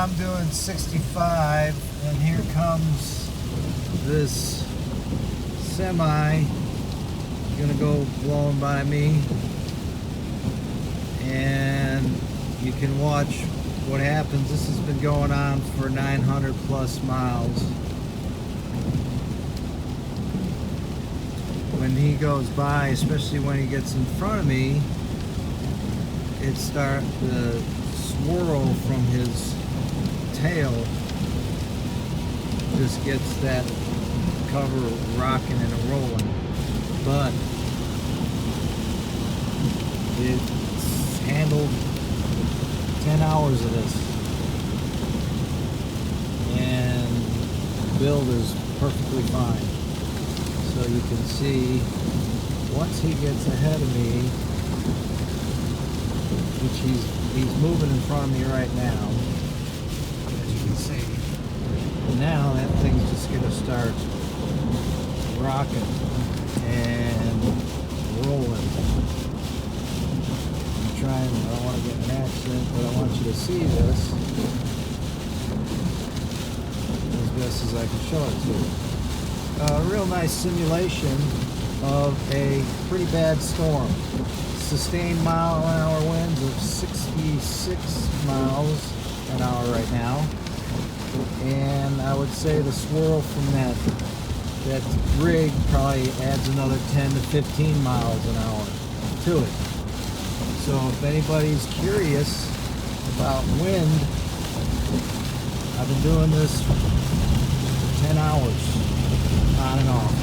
I'm doing 65, and here comes this semi gonna go blowing by me, and you can watch what happens. This has been going on for 900 plus miles. When he goes by, especially when he gets in front of me, it starts the swirl from his tail just gets that cover rocking and rolling. But it's handled 10 hours of this, and the build is perfectly fine. So you can see once he gets ahead of me, which he's moving in front of me right now, as you can see. And now that thing's just gonna start rocking and rolling. I'm trying, I don't want to get in an accident, but I want you to see this as best as I can show it to you. A real nice simulation of a pretty bad storm. Sustained mile-an-hour winds of 66 miles an hour right now, and I would say the swirl from that rig probably adds another 10 to 15 miles an hour to it. So if anybody's curious about wind, I've been doing this for 10 hours on and off.